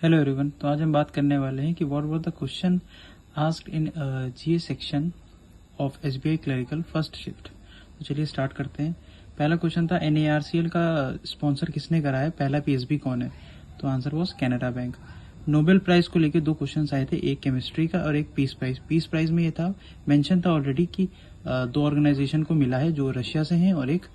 Hello everyone. तो आज हम बात करने वाले हैं कि what were the question asked in GA section of SBI clerical first shift. तो चलिए स्टार्ट करते हैं। पहला क्वेश्चन था एनएआरसीएल का स्पॉन्सर किसने करा है, पहला पीएसबी कौन है। तो answer was Canara Bank. Nobel prize को लेकर दो क्वेश्चन आए थे, एक केमिस्ट्री का और एक पीस प्राइज। पीस प्राइज में ये था, मेंशन था ऑलरेडी कि दो ऑर्गेनाइजेशन को मिला है जो रशिया से हैं और एक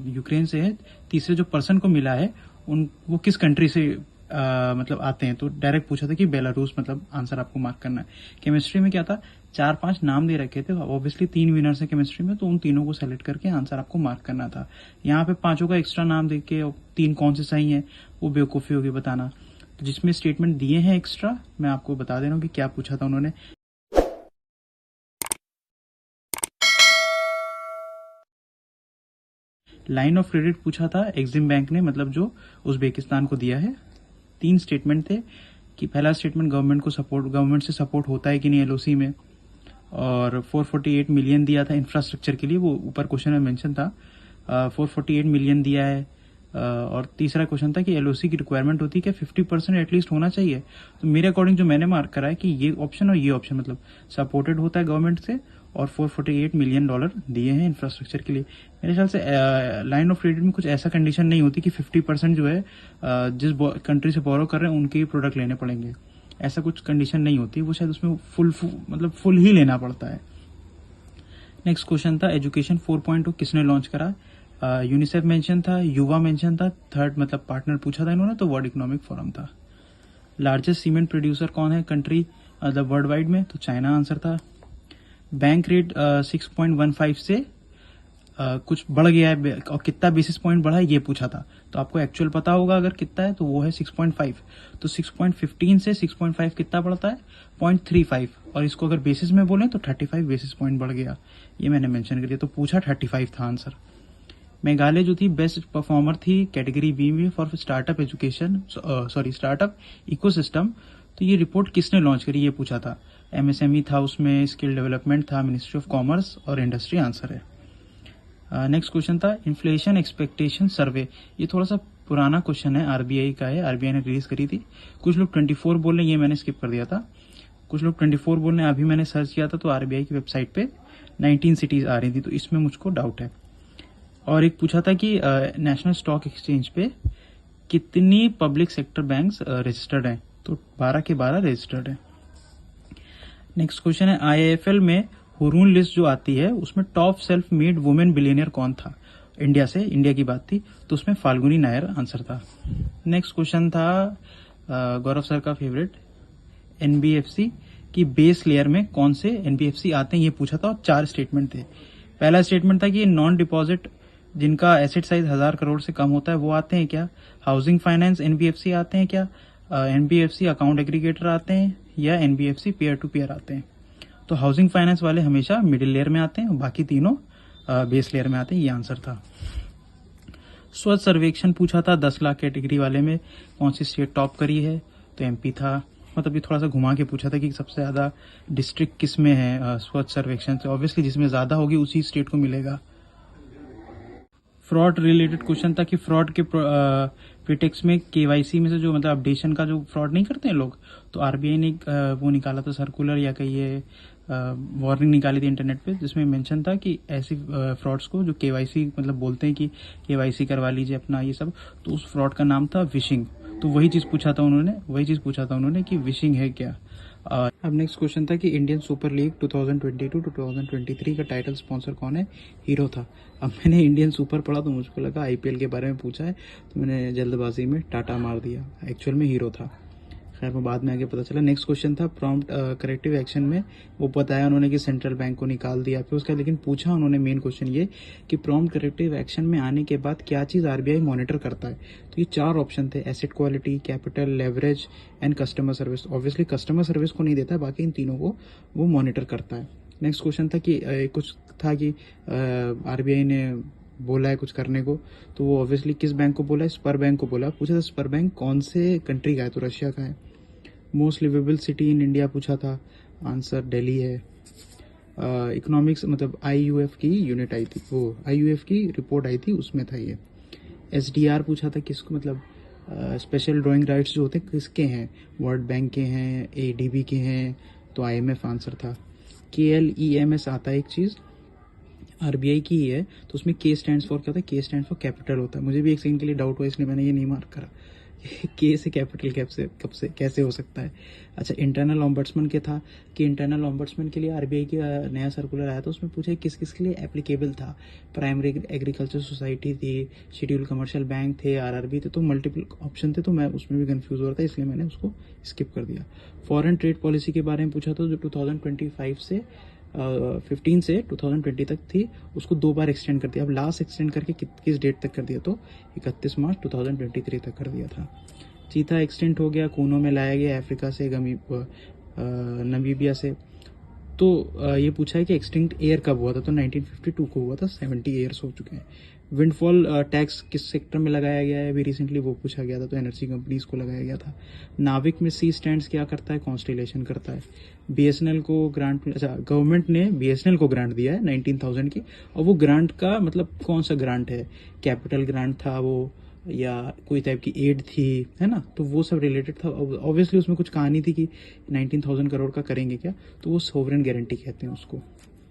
यूक्रेन से है। तीसरे जो पर्सन को मिला है वो किस कंट्री से मतलब आते हैं। तो डायरेक्ट पूछा था कि बेलारूस, मतलब आंसर आपको मार्क करना है। केमिस्ट्री में क्या था, 4-5 नाम दे रखे थे, ऑब्वियसली 3 विनर्स हैं केमिस्ट्री में, तो उन तीनों को सेलेक्ट करके आंसर आपको मार्क करना था। यहाँ पे 5 का एक्स्ट्रा नाम दे के 3 कौन से सही है वो बेवकूफ़ी होगी बताना। तो जिसमें स्टेटमेंट दिए हैं एक्स्ट्रा, मैं आपको बता दे रहा हूँ कि क्या पूछा था उन्होंने। लाइन ऑफ क्रेडिट पूछा था एक्सिम बैंक ने, मतलब जो उज्बेकिस्तान को दिया है। 3 स्टेटमेंट थे कि पहला स्टेटमेंट गवर्नमेंट से सपोर्ट होता है कि नहीं एलओसी में, और 448 मिलियन दिया था इंफ्रास्ट्रक्चर के लिए, वो ऊपर क्वेश्चन में मेंशन था। 448 मिलियन दिया है। और तीसरा क्वेश्चन था कि एलओसी की रिक्वायरमेंट होती है क्या, 50% एटलीस्ट होना चाहिए। तो मेरे अकॉर्डिंग जो मैंने मार्क करा है कि ये ऑप्शन और ये ऑप्शन मतलब सपोर्टेड होता है गवर्नमेंट से, और 448 मिलियन डॉलर दिए हैं इंफ्रास्ट्रक्चर के लिए। मेरे ख्याल से लाइन ऑफ क्रेडिट में कुछ ऐसा कंडीशन नहीं होती कि 50% जो है जिस कंट्री से बोरो कर रहे हैं उनके ही प्रोडक्ट लेने पड़ेंगे, ऐसा कुछ कंडीशन नहीं होती। वो शायद उसमें फुल ही लेना पड़ता है। नेक्स्ट क्वेश्चन था एजुकेशन 4.0 किसने लॉन्च करा। यूनिसेफ मेंशन था, युवा मेंशन था, थर्ड मतलब पार्टनर पूछा था इन्होंने, तो वर्ल्ड इकोनॉमिक फोरम था। लार्जेस्ट सीमेंट प्रोड्यूसर कौन है कंट्री, मतलब वर्ल्ड वाइड में, तो चाइना आंसर था। बैंक रेट 6.15 से कुछ बढ़ गया है, और कितना बेसिस पॉइंट बढ़ा है ये पूछा था। तो आपको एक्चुअल पता होगा अगर कितना है, तो वो है 6.5। तो 6.15 से 6.5 कितना बढ़ता है, 0.35। और इसको अगर बेसिस में बोलें तो 35 बेसिस पॉइंट बढ़ गया, ये मैंने मेंशन कर दिया। तो पूछा 35 था आंसर। मेघालय जो थी बेस्ट परफॉर्मर थी कैटेगरी बी में for startup education, startup ecosystem. तो ये रिपोर्ट किसने लॉन्च करी ये पूछा था। एमएसएमई था उसमें, स्किल डेवलपमेंट था, मिनिस्ट्री ऑफ कॉमर्स और इंडस्ट्री आंसर है। नेक्स्ट क्वेश्चन था इन्फ्लेशन एक्सपेक्टेशन सर्वे। ये थोड़ा सा पुराना क्वेश्चन है, आरबीआई का है, आरबीआई ने रिलीज करी थी। कुछ लोग 24 बोल रहे हैं, ये मैंने स्किप कर दिया था। कुछ लोग 24 बोल रहे हैं, अभी मैंने सर्च किया था तो आरबीआई की वेबसाइट पे 19 सिटीज आ रही थी, तो इसमें मुझको डाउट है। और एक पूछा था कि नेशनल स्टॉक एक्सचेंज पे कितनी पब्लिक सेक्टर बैंक्स रजिस्टर्ड हैं, तो 12 के 12 रजिस्टर्ड है। नेक्स्ट क्वेश्चन है आईआईएफएल में हुरून लिस्ट जो आती है उसमें top self made women billionaire कौन था, इंडिया से, इंडिया की बात थी, तो उसमें फाल्गुनी नायर आंसर था। नेक्स्ट क्वेश्चन था गौरव सर का फेवरेट, एनबीएफसी की बेस लेयर में कौन से एनबीएफसी आते हैं ये पूछा था, और 4 स्टेटमेंट थे। पहला स्टेटमेंट था कि नॉन डिपॉजिट जिनका एसेट साइज 1000 करोड़ से कम होता है वो आते हैं क्या, हाउसिंग फाइनेंस एनबीएफसी आते हैं क्या, एनबीएफसी अकाउंट एग्रीगेटर आते हैं, या एनबीएफसी पेयर टू पेयर आते हैं। तो हाउसिंग फाइनेंस वाले हमेशा मिडिल लेयर में आते हैं, बाकी तीनों बेस लेयर में आते हैं, ये आंसर था। स्वच्छ सर्वेक्षण पूछा था 10 लाख कैटेगरी वाले में कौन सी स्टेट टॉप करी है, तो एमपी था। मतलब ये थोड़ा सा घुमा के पूछा था कि सबसे ज्यादा डिस्ट्रिक्ट किस में है स्वच्छ सर्वेक्षण से, ऑब्वियसली जिसमें ज्यादा होगी उसी स्टेट को मिलेगा। फ्रॉड रिलेटेड क्वेश्चन था कि फ्रॉड के प्रीटेक्स में केवाईसी में से जो मतलब अपडेशन का जो फ्रॉड नहीं करते हैं लोग, तो आरबीआई ने वो निकाला था सर्कुलर या कहिए वार्निंग निकाली थी इंटरनेट पे, जिसमें मेंशन था कि ऐसी फ्रॉड्स को जो केवाईसी मतलब बोलते हैं कि केवाईसी करवा लीजिए अपना ये सब, तो उस फ्रॉड का नाम था विशिंग। तो वही चीज पूछा था उन्होंने कि विशिंग है क्या। अब नेक्स्ट क्वेश्चन था कि इंडियन सुपर लीग 2022-2023 का टाइटल स्पॉन्सर कौन है, हीरो था। अब मैंने इंडियन सुपर पढ़ा तो मुझको लगा आईपीएल के बारे में पूछा है, तो मैंने जल्दबाजी में टाटा मार दिया, एक्चुअल में हीरो था। खैर वो बाद में आगे पता चला। नेक्स्ट क्वेश्चन था प्रॉम्प्ट करेक्टिव एक्शन में, वो बताया उन्होंने कि सेंट्रल बैंक को निकाल दिया फिर उसका, लेकिन पूछा उन्होंने मेन क्वेश्चन ये कि प्रॉम्प्ट करेक्टिव एक्शन में आने के बाद क्या चीज आरबीआई मॉनिटर करता है। तो ये 4 ऑप्शन थे, asset quality, capital, leverage and customer service. Obviously customer service को नहीं देता, बाकी इन तीनों को वो मॉनिटर करता है। नेक्स्ट क्वेश्चन था कि कुछ था कि आरबीआई ने बोला है कुछ करने को, तो वो ऑब्वियसली किस बैंक को बोला है, स्पर बैंक को बोला। पूछा था स्पर बैंक कौन से कंट्री का है, तो रशिया का है। Most liveable city in India पूछा था, आंसर दिल्ली है। इकोनॉमिक्स मतलब आईयूएफ की यूनिट आई थी, वो आईयूएफ की रिपोर्ट आई थी उसमें था ये। एसडीआर पूछा था किसको, मतलब स्पेशल ड्राइंग राइट्स जो होते हैं किसके हैं, वर्ल्ड बैंक के हैं, एडीबी के हैं, तो आईएमएफ आंसर था। KLEMS आता है एक चीज़, आरबीआई की ही है, तो उसमें के स्टैंड्स फॉर क्या होता है, के स्टैंड फॉर कैपिटल होता है। मुझे भी एक सेकंड के लिए डाउट हुआ, इसलिए मैंने ये नहीं मार्क करा के से कैपिटल कब से कैसे हो सकता है। अच्छा, इंटरनल ऑम्बड्समैन के था कि इंटरनल ऑम्बड्समैन के लिए आरबीआई का नया सर्कुलर आया था, उसमें पूछा किस किस के लिए एप्लीकेबल था। प्राइमरी एग्रीकल्चर सोसाइटी थी, शेड्यूल कमर्शियल बैंक थे, आरआरबी थे, तो मल्टीपल ऑप्शन थे, तो मैं उसमें भी कंफ्यूज हो रहा था, इसलिए मैंने उसको स्किप कर दिया। फॉरेन ट्रेड पॉलिसी के बारे में पूछा था, जो 2025 से 15 से 2020 तक थी, उसको 2 बार एक्सटेंड कर दिया। अब लास्ट एक्सटेंड करके किस डेट तक कर दिया, तो 31 मार्च 2023 तक कर दिया था। चीता एक्सटेंड हो गया, कूनो में लाया गया अफ्रीका से, नमीबिया से। तो ये पूछा है कि एक्सटिंक्ट एयर कब हुआ था, तो 1952 को हुआ था, 70 ईयर्स हो चुके हैं। विंडफॉल टैक्स किस सेक्टर में लगाया गया है, अभी रिसेंटली वो पूछा गया था, तो एनर्जी कंपनीज को लगाया गया था। नाविक में सी स्टैंड्स क्या करता है, कॉन्स्टेलेशन करता है। बीएसएनएल को ग्रांट, अच्छा गवर्नमेंट ने बीएसएनएल को ग्रांट दिया है 19,000 की, और वो ग्रांट का मतलब कौन सा ग्रांट है, कैपिटल ग्रांट था वो या कोई टाइप की एड थी, है ना, तो वो सब रिलेटेड था। ऑब्वियसली उसमें कुछ कहानी थी कि 19,000 करोड़ का करेंगे क्या, तो वो सोवरेन गारंटी कहते हैं उसको।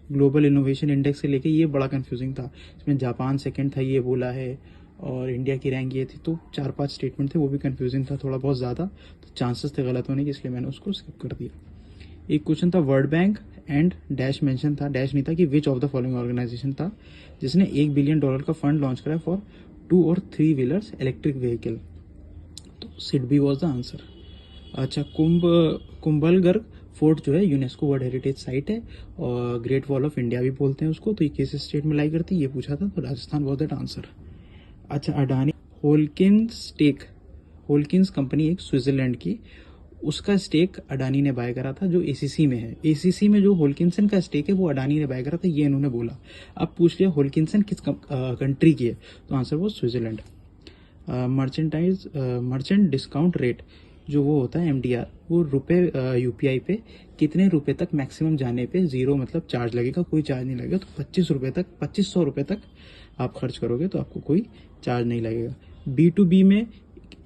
ग्लोबल इनोवेशन इंडेक्स से लेके ये बड़ा कंफ्यूजिंग था, इसमें जापान सेकंड था ये बोला है, और इंडिया की रैंक ये थी, तो 4-5 स्टेटमेंट थे, वो भी कंफ्यूजिंग था थोड़ा बहुत ज़्यादा, तो चांसेस थे गलत होने के, इसलिए मैंने उसको स्किप कर दिया। एक क्वेश्चन था World Bank and dash mention था, डैश नहीं था, कि which of the following organisation था जिसने $1 बिलियन का फंड लॉन्च करा फॉर 2 और 3 व्हीलर्स इलेक्ट्रिक व्हीकल, तो सिडबी वॉज द आंसर। अच्छा, कुंभलगढ़ फोर्ट जो है यूनेस्को वर्ल्ड हेरिटेज साइट है, और ग्रेट वॉल ऑफ इंडिया भी बोलते हैं उसको, तो ये किस स्टेट में लाई करती है, ये पूछा था, तो राजस्थान वॉज दैट आंसर। अच्छा, अडानी होलकिंस कंपनी एक स्विट्जरलैंड की, उसका स्टेक अडानी ने बाय करा था, जो एसीसी में है। एसीसी में जो होलकिंसन का स्टेक है वो अडानी ने बाय करा था, ये इन्होंने बोला। अब पूछ लिया होलकिंसन किस कंट्री की है, तो आंसर वो स्विट्जरलैंड। मर्चेंट डिस्काउंट रेट जो वो होता है एमडीआर, वो रुपए यूपीआई पे कितने रुपए तक मैक्सिमम जाने पे जीरो मतलब चार्ज लगेगा, कोई चार्ज नहीं लगेगा, तो 2500 रुपए तक आप खर्च करोगे तो आपको कोई चार्ज नहीं लगेगा। B2B में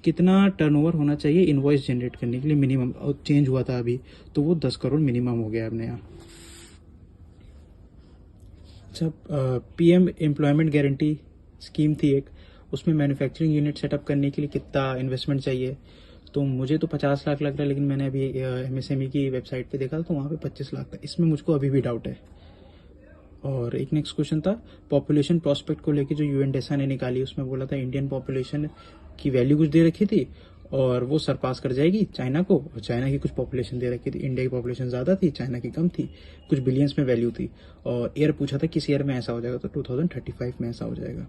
कितना टर्नओवर होना चाहिए इनवॉइस जनरेट करने के लिए मिनिमम, और चेंज हुआ था अभी, तो वो 10 करोड़ मिनिमम हो गया अपने यहाँ। अच्छा, पीएम एम्प्लॉयमेंट गारंटी स्कीम थी एक, उसमें मैन्युफैक्चरिंग यूनिट सेटअप करने के लिए कितना इन्वेस्टमेंट चाहिए, तो मुझे तो 50 लाख लग रहा है, लेकिन मैंने अभी एमएसएमई की वेबसाइट पे देखा तो वहाँ पे 25 लाख था, इसमें मुझको अभी भी डाउट है। और एक नेक्स्ट क्वेश्चन था पॉपुलेशन प्रोस्पेक्ट को लेके, जो यूएनडेसा ने निकाली, उसमें बोला था इंडियन पॉपुलेशन की वैल्यू कुछ दे रखी थी और वो सरपास कर जाएगी चाइना को, और चाइना की कुछ पॉपुलेशन दे रखी थी, इंडिया की पॉपुलेशन ज्यादा थी, चाइना की कम थी, कुछ बिलियंस में वैल्यू थी, और ईयर पूछा था किस ईयर में ऐसा हो जाएगा, तो 2035 में ऐसा हो जाएगा।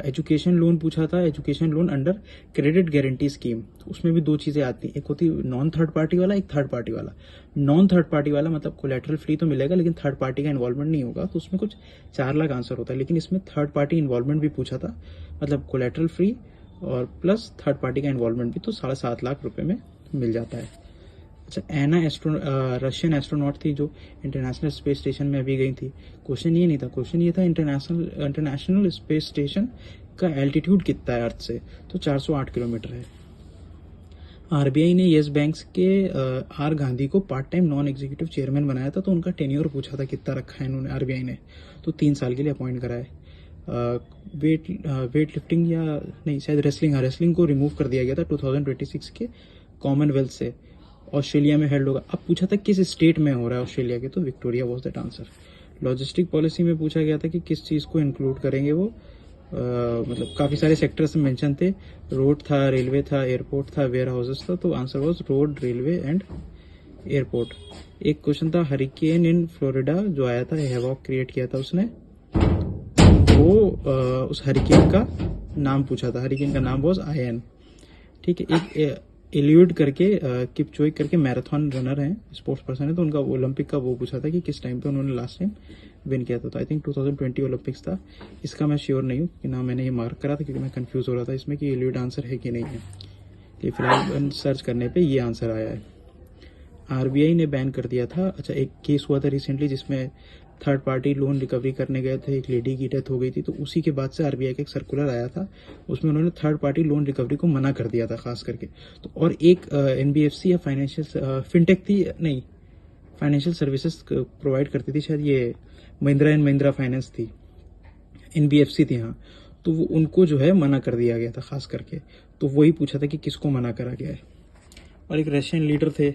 एजुकेशन लोन पूछा था, education loan under credit guarantee scheme, उसमें भी 2 चीजें आती हैं, एक होती है नॉन थर्ड पार्टी वाला, एक थर्ड पार्टी वाला। नॉन थर्ड पार्टी वाला मतलब कोलेटरल फ्री तो मिलेगा, लेकिन थर्ड पार्टी का इन्वॉल्वमेंट नहीं होगा, तो उसमें कुछ 4 लाख आंसर होता है, लेकिन इसमें थर्ड पार्टी इन्वॉल्वमेंट भी पूछा था, मतलब कोलेटरल फ्री और प्लस थर्ड पार्टी का इन्वॉल्वमेंट भी, तो 7.5 लाख रुपए में मिल जाता है। अच्छा, एना रशियन एस्ट्रोनॉट थी जो इंटरनेशनल स्पेस स्टेशन में अभी गई थी। क्वेश्चन ये नहीं था, क्वेश्चन ये था इंटरनेशनल स्पेस स्टेशन का एल्टीट्यूड कितना है अर्थ से, तो 408 किलोमीटर है। आरबीआई ने येस बैंक के आर गांधी को part time non executive chairman बनाया था, तो उनका टेन्योर पूछा था कितना रखा है इन्होंने, आरबीआई ने, तो 3 साल के लिए अपॉइंट करा है। वेट लिफ्टिंग या नहीं, शायद रेसलिंग को रिमूव कर दिया गया था 2026 के कॉमनवेल्थ से, ऑस्ट्रेलिया में हेल्ड होगा। अब पूछा था किस स्टेट में हो रहा है ऑस्ट्रेलिया के, तो Victoria was that answer. Logistic policy में पूछा गया था कि किस चीज को इंक्लूड करेंगे वो, मतलब काफी सारे सेक्टर्स मेंशन थे, रोड था, रेलवे था, एयरपोर्ट था, वेयर हाउसेस था, तो answer was road, railway and airport. एक क्वेश्चन था हरिकेन इन फ्लोरिडा जो आया था, हैवॉक क्रिएट किया था उसने, वो उस हरिकेन का नाम पूछा था, हरिकेन का नाम वॉज आयन। ठीक है, एक एलियोड करके किपचोई करके मैराथन रनर हैं, स्पोर्ट्स पर्सन है, तो उनका ओलंपिक का वो पूछा था कि किस टाइम पे उन्होंने लास्ट टाइम विन किया था, तो आई थिंक 2020 ओलंपिक्स था, इसका मैं श्योर नहीं हूँ कि ना मैंने ये मार्क करा था, क्योंकि मैं कंफ्यूज हो रहा था इसमें कि एलियोड आंसर है कि नहीं है, ये फिलहाल सर्च करने पे ये आंसर आया है। आरबीआई ने बैन कर दिया था। अच्छा, एक केस हुआ था रिसेंटली जिसमें थर्ड पार्टी लोन रिकवरी करने गए थे, एक लेडी की डेथ हो गई थी, तो उसी के बाद से आरबीआई का एक सर्कुलर आया था, उसमें उन्होंने थर्ड पार्टी लोन रिकवरी को मना कर दिया था खास करके। तो और एक एनबीएफसी या फाइनेंशियल फिनटेक थी, नहीं फाइनेंशियल सर्विसेज प्रोवाइड करती थी शायद, ये महिंद्रा एंड महिंद्रा फाइनेंस थी, एनबीएफसी थी हाँ, तो वो उनको जो है मना कर दिया गया था खास करके। तो वही पूछा था कि किसको मना करा गया है। और एक रशियन लीडर थे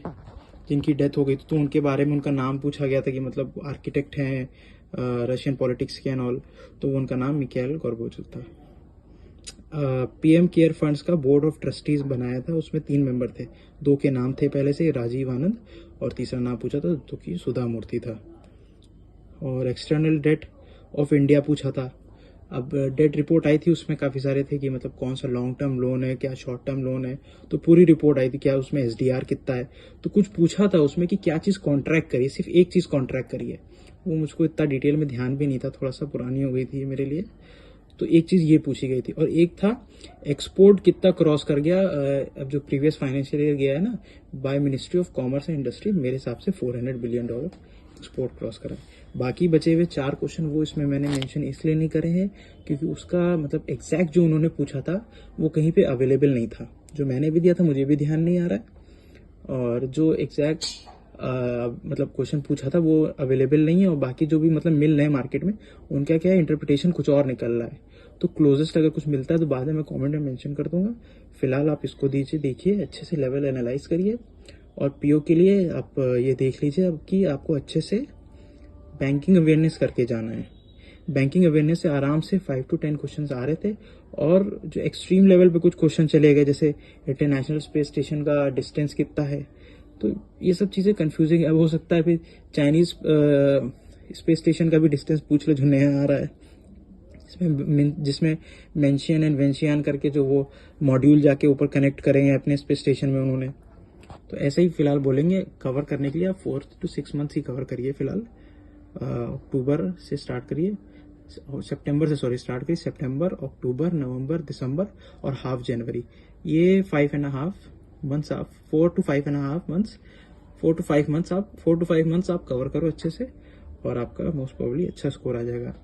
जिनकी डेथ हो गई थी, तो उनके बारे में उनका नाम पूछा गया था कि मतलब आर्किटेक्ट हैं रशियन पॉलिटिक्स के एंड ऑल, तो उनका नाम मिखाइल गोर्बाचोव था। पीएम केयर फंड्स का बोर्ड ऑफ ट्रस्टीज बनाया था, उसमें 3 मेंबर थे, 2 के नाम थे पहले से, राजीव आनंद, और तीसरा नाम पूछा था जो कि सुधा मूर्ति था। और एक्सटर्नल डेट ऑफ इंडिया पूछा था। अब डेट रिपोर्ट आई थी, उसमें काफ़ी सारे थे कि मतलब कौन सा लॉन्ग टर्म लोन है, क्या शॉर्ट टर्म लोन है, तो पूरी रिपोर्ट आई थी, क्या उसमें एसडीआर कितना है, तो कुछ पूछा था उसमें कि क्या चीज़ कॉन्ट्रैक्ट करी, सिर्फ एक चीज़ कॉन्ट्रैक्ट करी है। वो मुझको इतना डिटेल में ध्यान भी नहीं था, थोड़ा सा पुरानी हो गई थी मेरे लिए, तो एक चीज़ ये पूछी गई थी। और एक था एक्सपोर्ट कितना क्रॉस कर गया, अब जो प्रीवियस फाइनेंशियल ईयर गया है ना, by ministry of commerce and industry, मेरे हिसाब से $400 बिलियन एक्सपोर्ट क्रॉस करा है। बाकी बचे हुए 4 क्वेश्चन वो इसमें मैंने मेंशन इसलिए नहीं करे हैं क्योंकि उसका मतलब एग्जैक्ट जो उन्होंने पूछा था वो कहीं पे अवेलेबल नहीं था, जो मैंने भी दिया था मुझे भी ध्यान नहीं आ रहा है, और जो एग्जैक्ट मतलब क्वेश्चन पूछा था वो अवेलेबल नहीं है, और बाकी जो भी मतलब मिल रहे हैं मार्केट में उनका क्या है, इंटरप्रिटेशन कुछ और निकल रहा है। तो क्लोजेस्ट अगर कुछ मिलता है तो बाद में मैं कॉमेंट में मेंशन कर दूंगा। फिलहाल आप इसको दीजिए, देखिए अच्छे से, लेवल एनालाइज करिए, और पीओ के लिए आप ये देख लीजिए अब कि आपको अच्छे से बैंकिंग अवेयरनेस करके जाना है। बैंकिंग अवेयरनेस से आराम से 5 to 10 क्वेश्चंस आ रहे थे, और जो एक्सट्रीम लेवल पे कुछ क्वेश्चन चले गए, जैसे इंटरनेशनल स्पेस स्टेशन का डिस्टेंस कितना है, तो ये सब चीज़ें कंफ्यूजिंग अब हो सकता है। फिर चाइनीज स्पेस स्टेशन का भी डिस्टेंस पूछ लो जो नया आ रहा है, जिसमें मेंशियन एंड वेंशियान करके जो वो मॉड्यूल जाके ऊपर कनेक्ट करेंगे अपने स्पेस स्टेशन में उन्होंने, तो ऐसे ही फिलहाल बोलेंगे। कवर करने के लिए आप 4 to 6 मंथ्स ही कवर करिए फिलहाल। अक्टूबर से स्टार्ट करिए, सितंबर से स्टार्ट करिए, सितंबर, अक्टूबर, नवंबर, दिसंबर और हाफ जनवरी, ये 5.5 मंथ्स आप 4 to 5.5 मंथ्स 4 to 5 मंथ्स आप कवर करो अच्छे से, और आपका मोस्ट प्रोबेबली अच्छा स्कोर आ जाएगा।